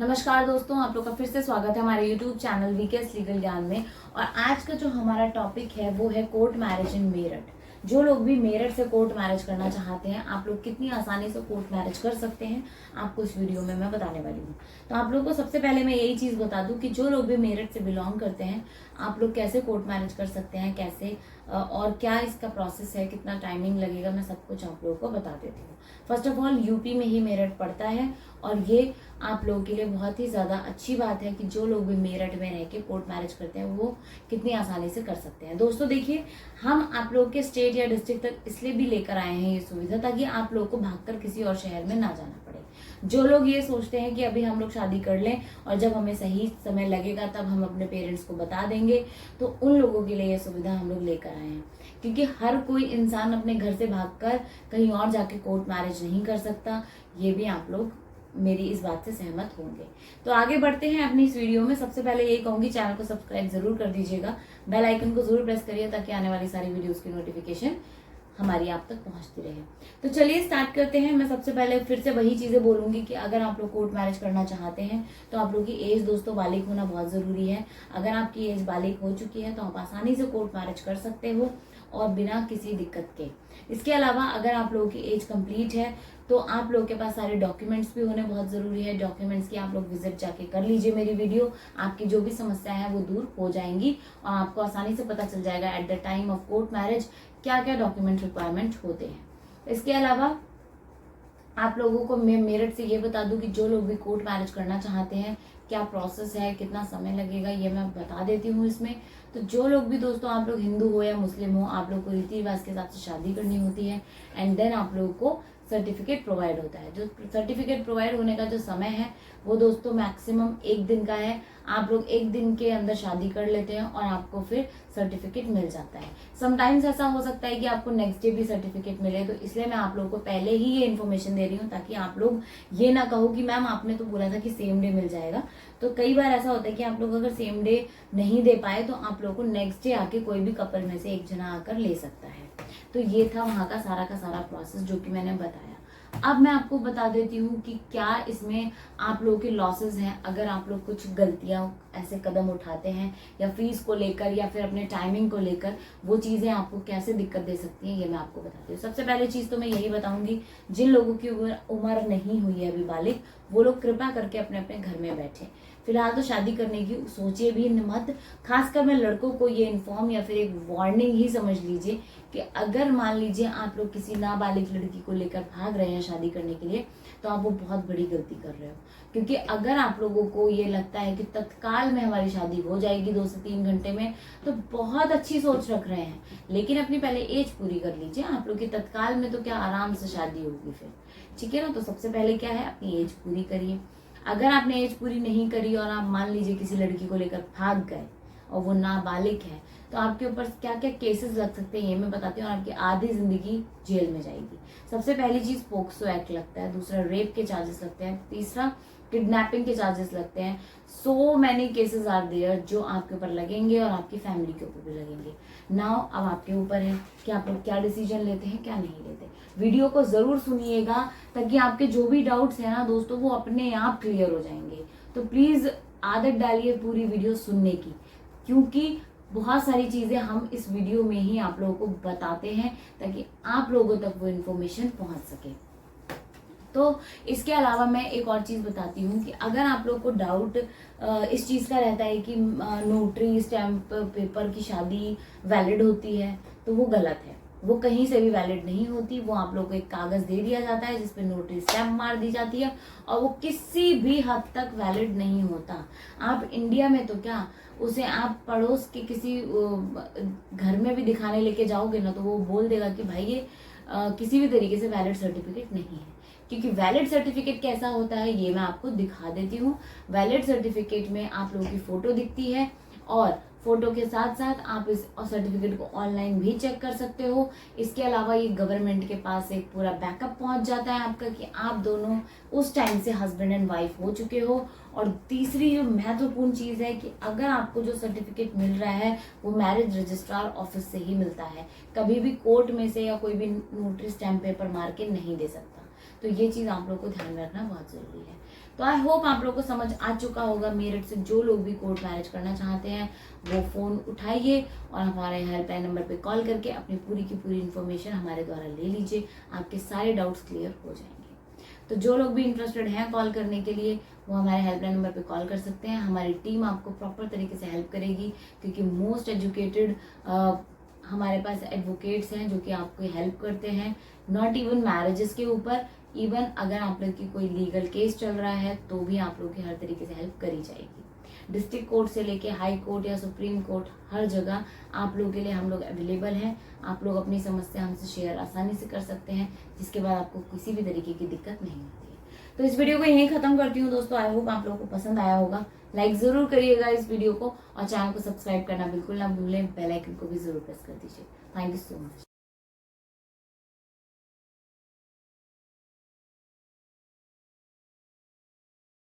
नमस्कार दोस्तों, आप लोग का फिर से स्वागत है हमारे YouTube चैनल वीकेएस लीगल ज्ञान में। और आज का जो हमारा टॉपिक है वो है कोर्ट मैरिज इन मेरठ। जो लोग भी मेरठ से कोर्ट मैरिज करना चाहते हैं, आप लोग कितनी आसानी से कोर्ट मैरिज कर सकते हैं आपको इस वीडियो में मैं बताने वाली हूँ। तो आप लोगों को सबसे पहले मैं यही चीज़ बता दूँ कि जो लोग भी मेरठ से बिलोंग करते हैं, आप लोग कैसे कोर्ट मैरिज कर सकते हैं, कैसे और क्या इसका प्रोसेस है, कितना टाइमिंग लगेगा, मैं सब कुछ आप लोगों को बता देती हूँ। फर्स्ट ऑफ ऑल यूपी में ही मेरठ पड़ता है और ये आप लोगों के लिए बहुत ही ज़्यादा अच्छी बात है कि जो लोग भी मेरठ में रह के कोर्ट मैरिज करते हैं वो कितनी आसानी से कर सकते हैं। दोस्तों देखिए, हम आप लोग के स्टेट या डिस्ट्रिक्ट तक इसलिए भी लेकर आए हैं ये सुविधा, ताकि आप लोगों को भागकर किसी और शहर में ना जाना पड़े। जो लोग ये सोचते हैं कि अभी हम लोग शादी कर लें और जब हमें सही समय लगेगा तब हम अपने पेरेंट्स को बता देंगे, तो उन लोगों के लिए ये सुविधा हम लोग लेकर आए हैं। क्योंकि हर कोई इंसान अपने घर से भागकर कहीं और जाके कोर्ट मैरिज नहीं कर सकता। ये भी आप लोग मेरी इस बात से सहमत होंगे। तो आगे बढ़ते हैं अपनी इस वीडियो में। सबसे पहले यही कहूंगी, चैनल को सब्सक्राइब जरूर कर दीजिएगा, बेल आइकन को जरूर प्रेस करिए ताकि आने वाली सारी वीडियोस की नोटिफिकेशन हमारी आप तक पहुंचती रहे। तो चलिए स्टार्ट करते हैं। मैं सबसे पहले फिर से वही चीजें बोलूंगी कि अगर आप लोग कोर्ट मैरिज करना चाहते हैं तो आप लोग की एज दोस्तों बालिग होना बहुत जरूरी है। अगर आपकी एज बालिग हो चुकी है तो आप आसानी से कोर्ट मैरिज कर सकते हो और बिना किसी दिक्कत के। इसके अलावा अगर आप लोगों की एज कंप्लीट है तो आप लोग के पास सारे डॉक्यूमेंट्स भी होने बहुत ज़रूरी है। डॉक्यूमेंट्स की आप लोग विजिट जाके कर लीजिए मेरी वीडियो, आपकी जो भी समस्या है वो दूर हो जाएंगी और आपको आसानी से पता चल जाएगा at the time of court marriage क्या क्या डॉक्यूमेंट रिक्वायरमेंट होते हैं। इसके अलावा आप लोगों को मैं मेरठ से ये बता दूं कि जो लोग भी कोर्ट मैरिज करना चाहते हैं क्या प्रोसेस है, कितना समय लगेगा, ये मैं बता देती हूँ इसमें। तो जो लोग भी दोस्तों, आप लोग हिंदू हो या मुस्लिम हो, आप लोग को रीति रिवाज के हिसाब से शादी करनी होती है एंड देन आप लोगों को सर्टिफिकेट प्रोवाइड होता है। जो सर्टिफिकेट प्रोवाइड होने का जो समय है वो दोस्तों मैक्सिमम 1 दिन का है। आप लोग 1 दिन के अंदर शादी कर लेते हैं और आपको फिर सर्टिफिकेट मिल जाता है। समटाइम्स ऐसा हो सकता है कि आपको नेक्स्ट डे भी सर्टिफिकेट मिले, तो इसलिए मैं आप लोगों को पहले ही ये इन्फॉर्मेशन दे रही हूँ ताकि आप लोग ये ना कहो कि मैम आपने तो बोला था कि सेम डे मिल जाएगा। तो कई बार ऐसा होता है कि आप लोग अगर सेम डे नहीं दे पाए तो आप लोग को नेक्स्ट डे आके कोई भी कपल में से एक जना आकर ले सकता है। तो ये था वहाँ का सारा प्रोसेस जो कि मैंने बताया। अब मैं आपको बता देती हूँ कि क्या इसमें आप लोगों के लॉसेस हैं अगर आप लोग कुछ गलतियाँ ऐसे कदम उठाते हैं या फीस को लेकर या फिर अपने टाइमिंग को लेकर, वो चीज़ें आपको कैसे दिक्कत दे सकती हैं ये मैं आपको बताती हूँ। सबसे पहले चीज़ तो मैं यही बताऊंगी, जिन लोगों की उम्र नहीं हुई है अभी बालिग, वो लोग कृपया करके अपने अपने घर में बैठे। फिलहाल तो शादी करने की सोचिए भी मत। खासकर मैं लड़कों को ये इन्फॉर्म या फिर एक वार्निंग ही समझ लीजिए कि अगर मान लीजिए आप लोग किसी नाबालिग लड़की को लेकर भाग रहे हैं शादी करने के लिए, तो आप वो बहुत बड़ी गलती कर रहे हो। क्योंकि अगर आप लोगों को ये लगता है कि तत्काल में हमारी शादी हो जाएगी 2 से 3 घंटे में, तो बहुत अच्छी सोच रख रहे हैं, लेकिन अपनी पहले एज पूरी कर लीजिए। आप लोग की तत्काल में तो क्या आराम से शादी होगी फिर, ठीक है ना। तो सबसे पहले क्या है, अपनी एज पूरी करिए। अगर आपने एज पूरी नहीं करी और आप मान लीजिए किसी लड़की को लेकर भाग गए और वो नाबालिग है, तो आपके ऊपर क्या क्या केसेस लग सकते हैं ये मैं बताती हूँ और आपकी आधी जिंदगी जेल में जाएगी। सबसे पहली चीज पोक्सो एक्ट लगता है, दूसरा रेप के चार्जेस लगते हैं, तीसरा किडनैपिंग के चार्जेस लगते हैं। So many cases are there जो आपके ऊपर लगेंगे और आपकी फैमिली के ऊपर भी लगेंगे। नाउ अब आपके ऊपर है कि आप लोग क्या डिसीजन लेते हैं क्या नहीं लेते। वीडियो को जरूर सुनिएगा ताकि आपके जो भी डाउट्स है ना दोस्तों वो अपने आप क्लियर हो जाएंगे। तो प्लीज आदत डालिए पूरी वीडियो सुनने की, क्योंकि बहुत सारी चीजें हम इस वीडियो में ही आप लोगों को बताते हैं ताकि आप लोगों तक वो इन्फॉर्मेशन पहुंच सके। तो इसके अलावा मैं एक और चीज़ बताती हूँ कि अगर आप लोग को डाउट इस चीज़ का रहता है कि नोटरी स्टैम्प पेपर की शादी वैलिड होती है, तो वो गलत है। वो कहीं से भी वैलिड नहीं होती। वो आप लोग को एक कागज़ दे दिया जाता है जिसपे नोटरी स्टैम्प मार दी जाती है और वो किसी भी हद तक वैलिड नहीं होता। आप इंडिया में तो क्या, उसे आप पड़ोस के किसी घर में भी दिखाने लेके जाओगे ना तो वो बोल देगा कि भाई ये किसी भी तरीके से वैलिड सर्टिफिकेट नहीं है। क्योंकि वैलिड सर्टिफिकेट कैसा होता है ये मैं आपको दिखा देती हूँ। वैलिड सर्टिफिकेट में आप लोगों की फोटो दिखती है और फोटो के साथ साथ आप इस सर्टिफिकेट को ऑनलाइन भी चेक कर सकते हो। इसके अलावा ये गवर्नमेंट के पास एक पूरा बैकअप पहुंच जाता है आपका कि आप दोनों उस टाइम से हस्बैंड एंड वाइफ हो चुके हो। और तीसरी जो महत्वपूर्ण चीज़ है कि अगर आपको जो सर्टिफिकेट मिल रहा है वो मैरिज रजिस्ट्रार ऑफिस से ही मिलता है, कभी भी कोर्ट में से या कोई भी नोटरी स्टैम्प पेपर मार के नहीं दे सकता। तो ये चीज़ आप लोग को ध्यान में रखना बहुत ज़रूरी है। तो आई होप आप लोग को समझ आ चुका होगा। मेरठ से जो लोग भी कोर्ट मैरिज करना चाहते हैं वो फ़ोन उठाइए और हमारे हेल्पलाइन नंबर पे कॉल करके अपनी पूरी की पूरी इन्फॉर्मेशन हमारे द्वारा ले लीजिए। आपके सारे डाउट्स क्लियर हो जाएंगे। तो जो लोग भी इंटरेस्टेड हैं कॉल करने के लिए वो हमारे हेल्पलाइन नंबर पे कॉल कर सकते हैं। हमारी टीम आपको प्रॉपर तरीके से हेल्प करेगी, क्योंकि मोस्ट एजुकेटेड हमारे पास एडवोकेट्स हैं जो कि आपको हेल्प करते हैं, नॉट इवन मैरिजेस के ऊपर। इवन अगर आप लोग की कोई लीगल केस चल रहा है तो भी आप लोग की हर तरीके से हेल्प करी जाएगी। डिस्ट्रिक्ट कोर्ट से लेके हाई कोर्ट या सुप्रीम कोर्ट, हर जगह आप लोगों के लिए हम लोग अवेलेबल हैं। आप लोग अपनी समस्या हमसे शेयर आसानी से कर सकते हैं, जिसके बाद आपको किसी भी तरीके की दिक्कत नहीं होती है। तो इस वीडियो को यहीं खत्म करती हूँ दोस्तों। आई होप आप लोगों को पसंद आया होगा। लाइक जरूर करिएगा इस वीडियो को और चैनल को सब्सक्राइब करना बिल्कुल ना भूलें। बेल आइकन को भी जरूर प्रेस कर दीजिए। Thank you so much.